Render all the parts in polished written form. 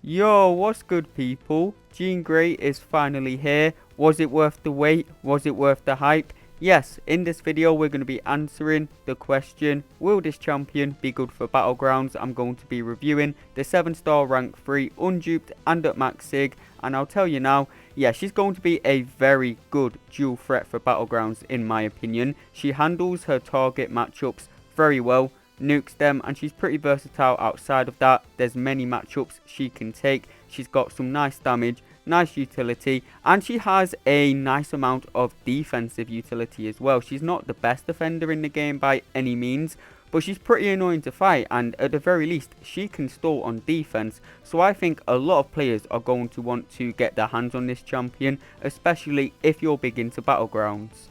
Yo, what's good people? Jean Grey is finally here. Was it worth the wait? Was it worth the hype? Yes, in this video we're going to be answering the question, will this champion be good for Battlegrounds? I'm going to be reviewing the 7-star rank 3 unduped and at max sig, and I'll tell you now, yeah, she's going to be a very good dual threat for Battlegrounds in my opinion. She handles her target matchups very well, nukes them, and she's pretty versatile outside of that. There's many matchups she can take. She's got some nice damage, nice utility, and she has a nice amount of defensive utility as well. She's not the best defender in the game by any means, but she's pretty annoying to fight, and at the very least she can stall on defense. So I think a lot of players are going to want to get their hands on this champion, especially if you're big into Battlegrounds.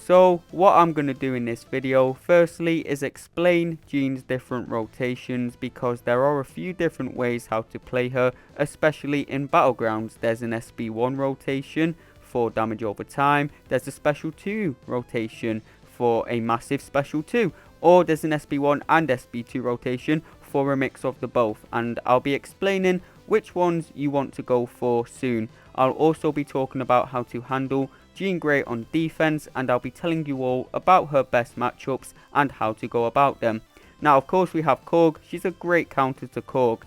So what I'm going to do in this video firstly is explain Jean's different rotations, because there are a few different ways how to play her, especially in Battlegrounds. There's an SB1 rotation for damage over time, there's a special 2 rotation for a massive special 2, or there's an SB1 and SB2 rotation for a mix of the both, and I'll be explaining which ones you want to go for soon. I'll also be talking about how to handle Jean Grey on defense, and I'll be telling you all about her best matchups and how to go about them. Now of course we have Korg. She's a great counter to Korg.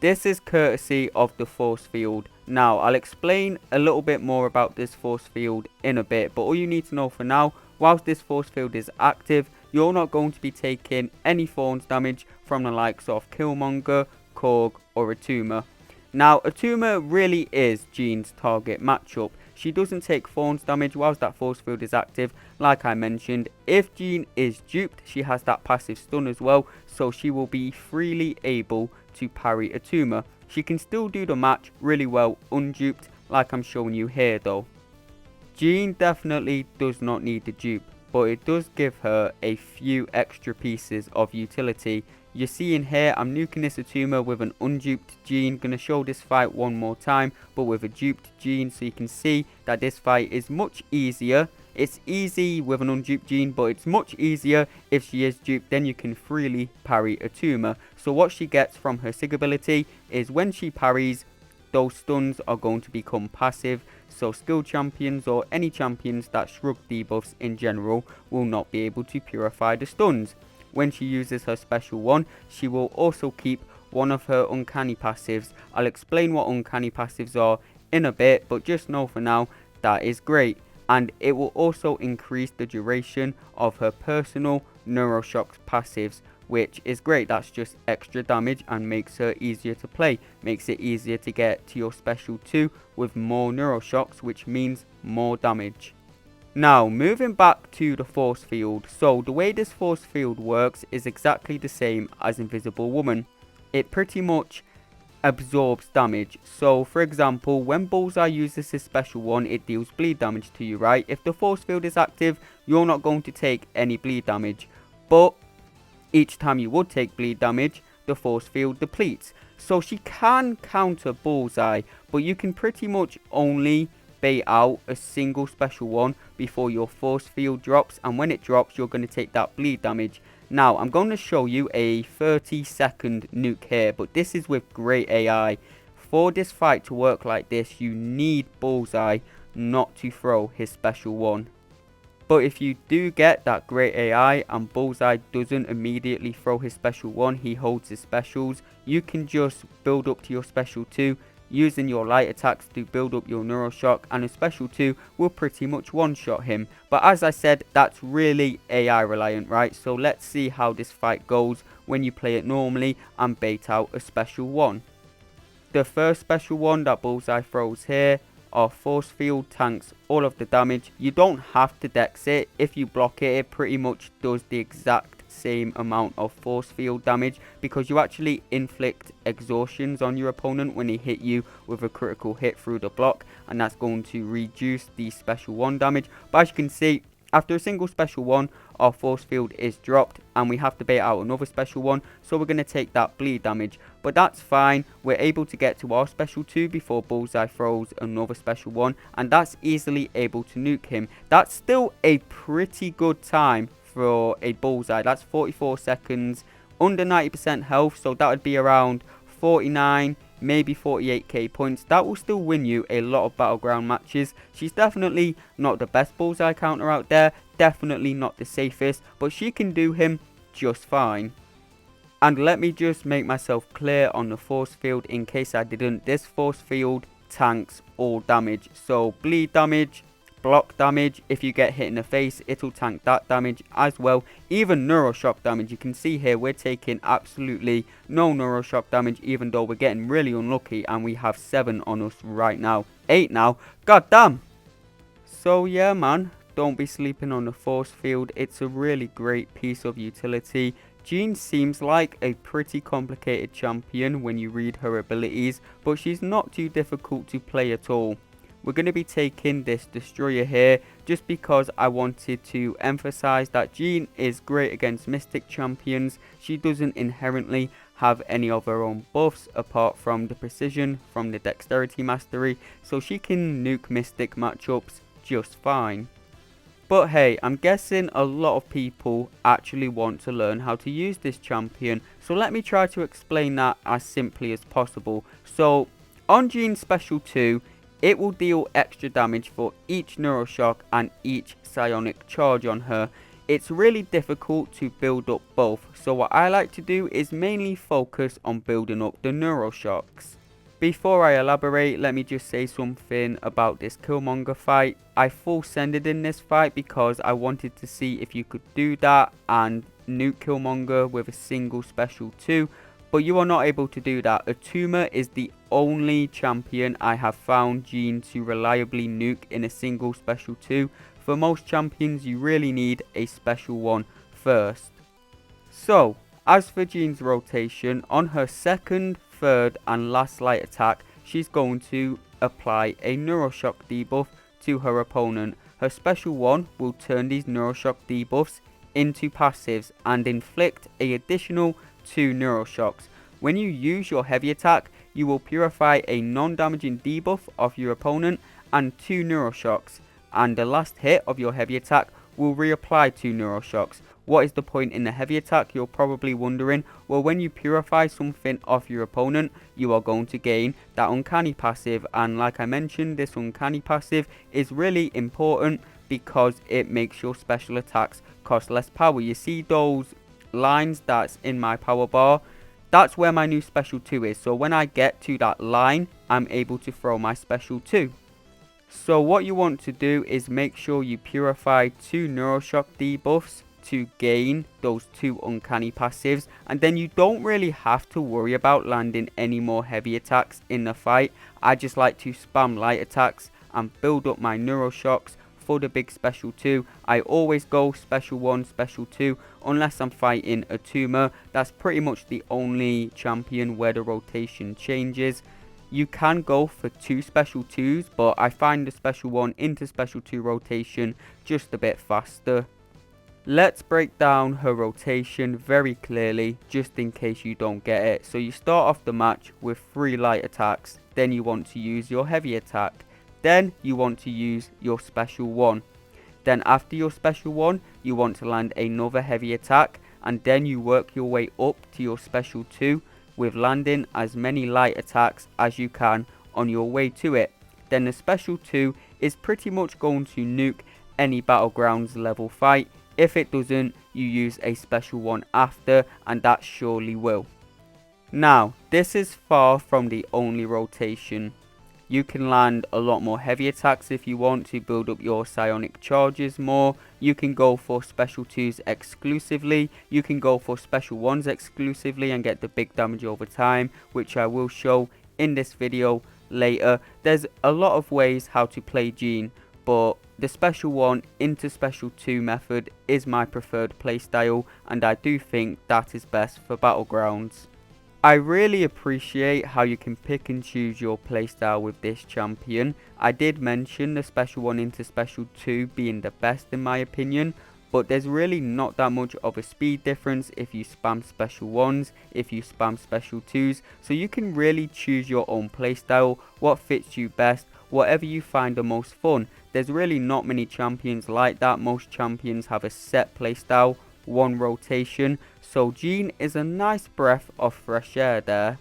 This is courtesy of the force field. Now I'll explain a little bit more about this force field in a bit, but all you need to know for now, whilst this force field is active, you're not going to be taking any thorns damage from the likes of Killmonger, Korg or Atuma. Now Atuma really is Jean's target matchup. She doesn't take thorns damage whilst that force field is active. Like I mentioned, if Jean is duped, she has that passive stun as well, so she will be freely able to parry Atuma. She can still do the match really well unduped, like I'm showing you here though. Jean definitely does not need the dupe, but it does give her a few extra pieces of utility. You see in here, I'm nuking this Atuma with an unduped Jean. Gonna show this fight one more time, but with a duped Jean, so you can see that this fight is much easier. It's easy with an unduped Jean, but it's much easier if she is duped. Then you can freely parry Atuma. So what she gets from her sig ability is when she parries, those stuns are going to become passive. So skilled champions or any champions that shrug debuffs in general will not be able to purify the stuns. When she uses her special one, she will also keep one of her uncanny passives. I'll explain what uncanny passives are in a bit, but just know for now that is great. And it will also increase the duration of her personal Neuroshock passives, which is great. That's just extra damage and makes her easier to play. Makes it easier to get to your special 2 with more Neuroshocks, which means more damage. Now, moving back to the force field. So the way this force field works is exactly the same as Invisible Woman. It pretty much absorbs damage. So for example, when Bullseye uses his special one, it deals bleed damage to you, right? If the force field is active, you're not going to take any bleed damage. But each time you would take bleed damage, the force field depletes. So she can counter Bullseye, but you can pretty much only bait out a single special one before your force field drops, and when it drops you're going to take that bleed damage. Now I'm going to show you a 30-second nuke here, but this is with great AI. For this fight to work like this, you need Bullseye not to throw his special one. But if you do get that great AI and Bullseye doesn't immediately throw his special one, he holds his specials, you can just build up to your special 2 using your light attacks to build up your Neuroshock, and a special 2 will pretty much one-shot him. But as I said, that's really AI reliant, right? So let's see how this fight goes when you play it normally and bait out a special 1. The first special 1 that Bullseye throws here, our force field tanks all of the damage. You don't have to dex it. If you block it, it pretty much does the exact same amount of force field damage, because you actually inflict exhaustions on your opponent when he hit you with a critical hit through the block, and that's going to reduce the special 1 damage. But as you can see, after a single special 1, our force field is dropped and we have to bait out another special 1, so we're going to take that bleed damage. But that's fine, we're able to get to our special 2 before Bullseye throws another special 1, and that's easily able to nuke him. That's still a pretty good time for a Bullseye. That's 44 seconds, under 90% health, so that would be around 49 maybe 48k points. That will still win you a lot of Battleground matches. She's definitely not the best bullseye counter out there, definitely not the safest, but she can do him just fine. And let me just make myself clear on the force field in case I didn't. This force field tanks all damage, so bleed damage, block damage. If you get hit in the face, it'll tank that damage as well. Even neuroshock damage. You can see here we're taking absolutely no neuroshock damage, even though we're getting really unlucky and we have 7 on us right now. 8 now, god damn. So yeah man, don't be sleeping on the force field. It's a really great piece of utility. Jean seems like a pretty complicated champion when you read her abilities, but she's not too difficult to play at all. We're going to be taking this destroyer here just because I wanted to emphasize that Jean is great against Mystic champions. She doesn't inherently have any of her own buffs apart from the precision from the dexterity mastery, so she can nuke Mystic matchups just fine. But hey, I'm guessing a lot of people actually want to learn how to use this champion, so let me try to explain that as simply as possible. So on Jean's special 2, it will deal extra damage for each neuroshock and each psionic charge on her. It's really difficult to build up both, so what I like to do is mainly focus on building up the neuroshocks. Before I elaborate, let me just say something about this Killmonger fight. I full sended in this fight because I wanted to see if you could do that and nuke Killmonger with a single special 2. But you are not able to do that. Atuma is the only champion I have found Jean to reliably nuke in a single special 2. For most champions, you really need a special 1 first. So, as for Jean's rotation, on her second, third and last light attack, she's going to apply a neuroshock debuff to her opponent. Her special 1 will turn these neuroshock debuffs into passives and inflict an additional 2 neuroshocks. When you use your heavy attack, you will purify a non-damaging debuff of your opponent and 2 neuroshocks, and the last hit of your heavy attack will reapply 2 neuroshocks. What is the point in the heavy attack, you're probably wondering? Well, when you purify something off your opponent, you are going to gain that uncanny passive, and like I mentioned, this uncanny passive is really important because it makes your special attacks cost less power. You see those lines that's in my power bar? That's where my new special 2 is, so when I get to that line, I'm able to throw my special 2. So what you want to do is make sure you purify 2 neuroshock debuffs to gain those 2 uncanny passives, and then you don't really have to worry about landing any more heavy attacks in the fight. I just like to spam light attacks and build up my neuroshocks for the big special 2. I always go special 1, special 2 unless I'm fighting Atuma. That's pretty much the only champion where the rotation changes. You can go for 2 special 2s, but I find the special 1 into special 2 rotation just a bit faster. Let's break down her rotation very clearly, just in case you don't get it. So you start off the match with 3 light attacks, then you want to use your heavy attack, then you want to use your special 1. Then after your special 1, you want to land another heavy attack, and then you work your way up to your special 2 with landing as many light attacks as you can on your way to it. Then the special 2 is pretty much going to nuke any Battlegrounds level fight. If it doesn't, you use a special 1 after, and that surely will. Now, this is far from the only rotation. You can land a lot more heavy attacks if you want to build up your psionic charges more. You can go for special 2s exclusively. You can go for special 1s exclusively and get the big damage over time, which I will show in this video later. There's a lot of ways how to play Jean, but the special 1 into special 2 method is my preferred playstyle, and I do think that is best for Battlegrounds. I really appreciate how you can pick and choose your playstyle with this champion. I did mention the special 1 into special 2 being the best in my opinion, but there's really not that much of a speed difference if you spam special 1s, if you spam special 2s, so you can really choose your own playstyle, what fits you best, whatever you find the most fun. There's really not many champions like that. Most champions have a set playstyle, 1 rotation, so Jean is a nice breath of fresh air there.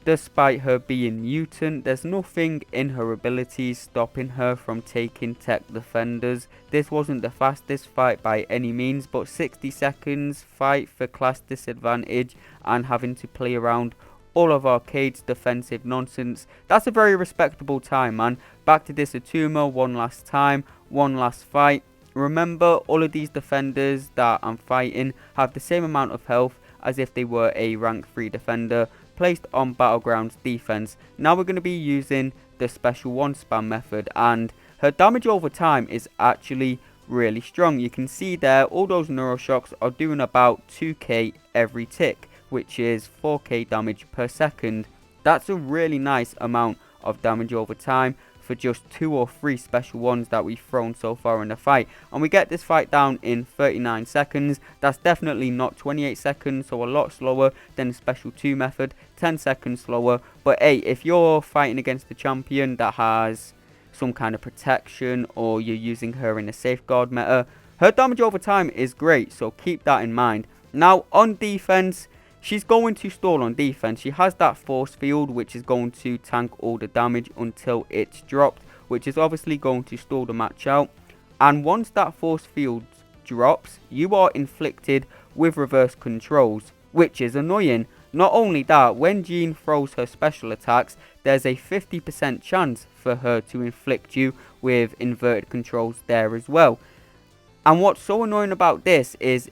Despite her being mutant, there's nothing in her abilities stopping her from taking tech defenders. This wasn't the fastest fight by any means, but 60 seconds fight for class disadvantage and having to play around all of Arcade's defensive nonsense. That's a very respectable time, man. Back to this Atuma one last time, one last fight. Remember, all of these defenders that I'm fighting have the same amount of health as if they were a rank 3 defender placed on Battlegrounds defense. Now we're going to be using the special 1 spam method, and her damage over time is actually really strong. You can see there all those neuroshocks are doing about 2k every tick, which is 4k damage per second. That's a really nice amount of damage over time for just 2 or 3 special ones that we've thrown so far in the fight, and we get this fight down in 39 seconds. That's definitely not 28 seconds, so a lot slower than the special 2 method, 10 seconds slower. But hey, if you're fighting against a champion that has some kind of protection, or you're using her in a safeguard meta, her damage over time is great, so keep that in mind. Now on defense, she's going to stall on defense. She has that force field, which is going to tank all the damage until it's dropped, which is obviously going to stall the match out. And once that force field drops, you are inflicted with reverse controls, which is annoying. Not only that, when Jean throws her special attacks, there's a 50% chance for her to inflict you with inverted controls there as well. And what's so annoying about this is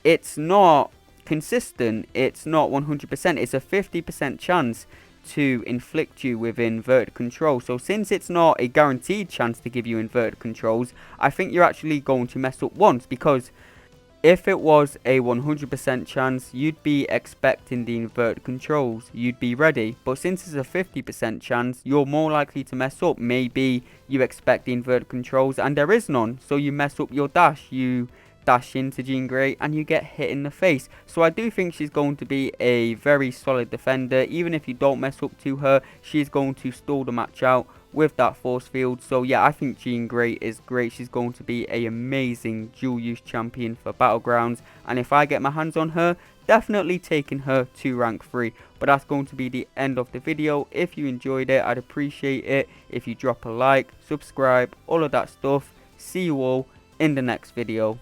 it's not consistent, it's not 100%, it's a 50% chance to inflict you with inverted control. So since it's not a guaranteed chance to give you inverted controls, I think you're actually going to mess up once, because if it was a 100% chance, you'd be expecting the inverted controls, you'd be ready. But since it's a 50% chance, you're more likely to mess up. Maybe you expect the inverted controls and there is none, so you mess up your dash, you dash into Jean Grey and you get hit in the face. So I do think she's going to be a very solid defender. Even if you don't mess up to her, she's going to stall the match out with that force field. So yeah, I think Jean Grey is great. She's going to be an amazing dual use champion for Battlegrounds, and if I get my hands on her, definitely taking her to rank 3. But that's going to be the end of the video. If you enjoyed it, I'd appreciate it if you drop a like, subscribe, all of that stuff. See you all in the next video.